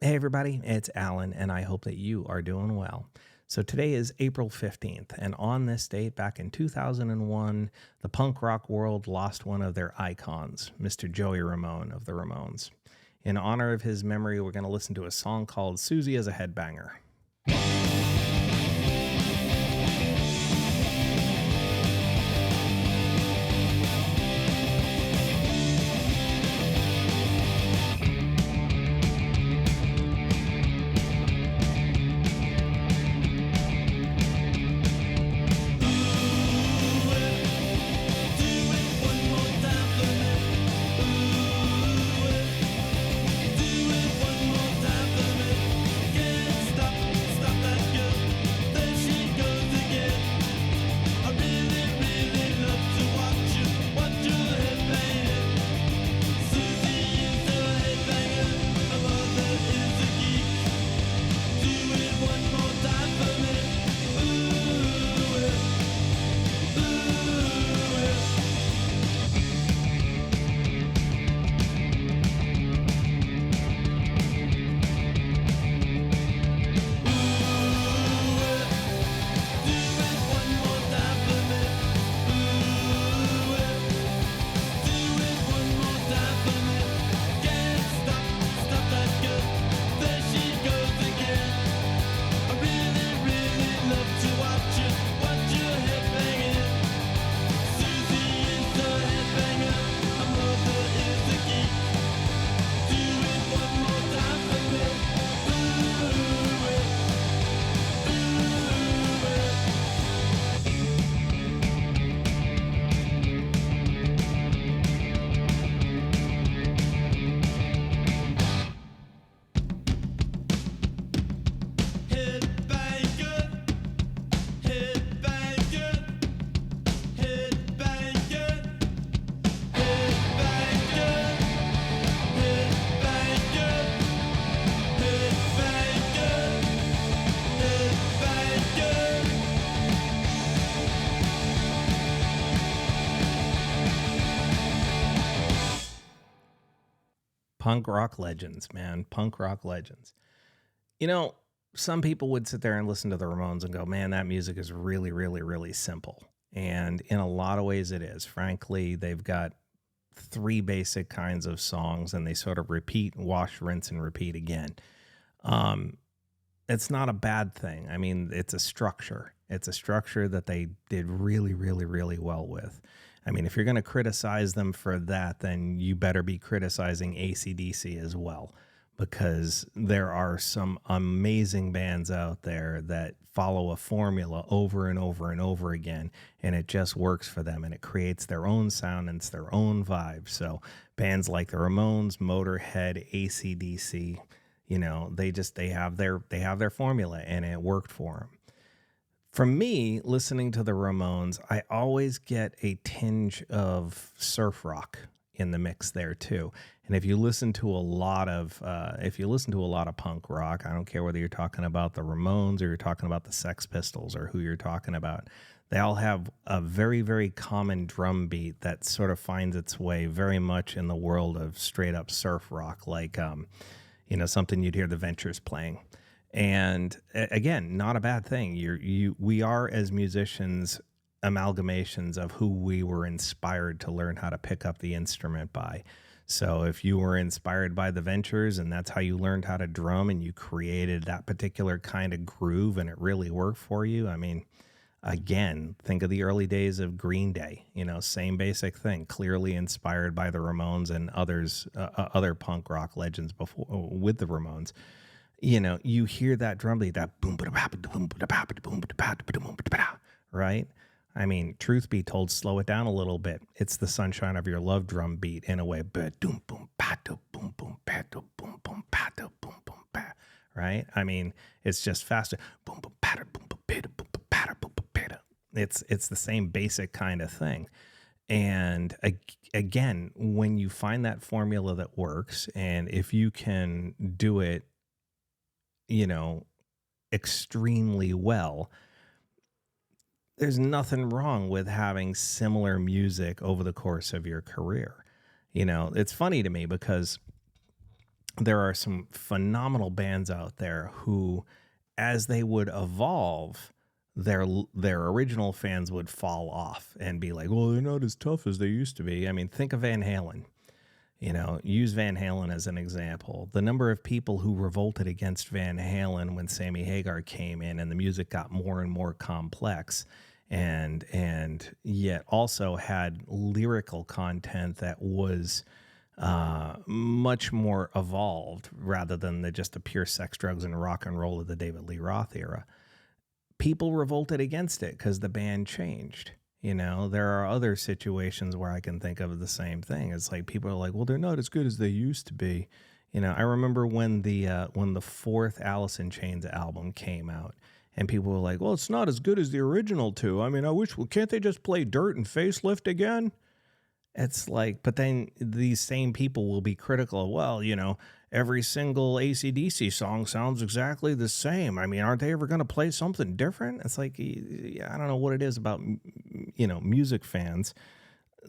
Hey everybody, it's Alan, and I hope that you are doing well. So today is April 15th, and on this date back in 2001, the punk rock world lost one of their icons, Mr. Joey Ramone of the Ramones. In honor of his memory, we're going to listen to a song called Suzy Is A Headbanger. Punk rock legends, man. Punk rock legends. You know, some people would sit there and listen to the Ramones and go, man, that music is really, really, really simple. And in a lot of ways it is. Frankly, they've got three basic kinds of songs and they sort of repeat, wash, rinse, and repeat again. It's not a bad thing. I mean, it's a structure. It's a structure that they did really, really, really well with. I mean, if you're going to criticize them for that, then you better be criticizing ACDC as well, because there are some amazing bands out there that follow a formula over and over and over again, and it just works for them, and it creates their own sound and it's their own vibe. So bands like the Ramones, Motorhead, ACDC, you know, they have their formula, and it worked for them. For me, listening to the Ramones, I always get a tinge of surf rock in the mix there too. And if you listen to a lot of punk rock, I don't care whether you're talking about the Ramones or you're talking about the Sex Pistols or who you're talking about, they all have a very, very common drum beat that sort of finds its way very much in the world of straight up surf rock, like something you'd hear the Ventures playing. And again, not a bad thing. We are, as musicians, amalgamations of who we were inspired to learn how to pick up the instrument by. So if you were inspired by the Ventures and that's how you learned how to drum and you created that particular kind of groove and it really worked for you, I mean, again, think of the early days of Green Day, same basic thing, clearly inspired by the Ramones and other punk rock legends before with the Ramones. You hear that drum beat, that boom, right? I mean, truth be told, slow it down a little bit. It's the Sunshine of Your Love drum beat in a way. Right? I mean, it's just faster. It's the same basic kind of thing. And again, when you find that formula that works, and if you can do it, extremely well, there's nothing wrong with having similar music over the course of your career. It's funny to me because there are some phenomenal bands out there who, as they would evolve, their original fans would fall off and be like, well, they're not as tough as they used to be. I mean, think of Van Halen. Use Van Halen as an example. The number of people who revolted against Van Halen when Sammy Hagar came in and the music got more and more complex, and yet also had lyrical content that was much more evolved rather than just the pure sex, drugs, and rock and roll of the David Lee Roth era. People revolted against it because the band changed. There are other situations where I can think of the same thing. It's like people are like, well, they're not as good as they used to be. I remember when the fourth Alice in Chains album came out, and people were like, well, it's not as good as the original two. I mean, can't they just play Dirt and Facelift again? It's like, but then these same people will be critical of, well, every single ACDC song sounds exactly the same. I mean, aren't they ever going to play something different? It's like, I don't know what it is about, music fans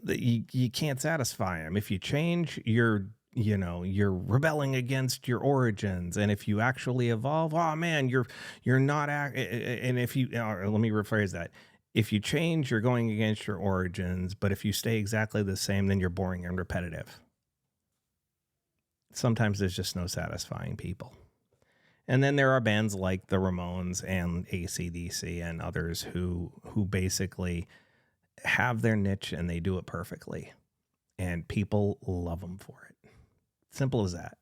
that you can't satisfy them. If you change, you're rebelling against your origins. And if you actually evolve, oh man, you're not, and if you, let me rephrase that. If you change, you're going against your origins, but if you stay exactly the same, then you're boring and repetitive. Sometimes there's just no satisfying people. And then there are bands like the Ramones and ACDC and others who basically have their niche and they do it perfectly. And people love them for it. Simple as that.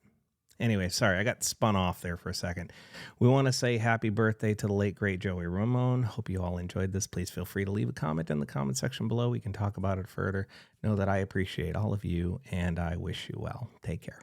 Anyway, sorry, I got spun off there for a second. We want to say happy birthday to the late, great Joey Ramone. Hope you all enjoyed this. Please feel free to leave a comment in the comment section below. We can talk about it further. Know that I appreciate all of you, and I wish you well. Take care.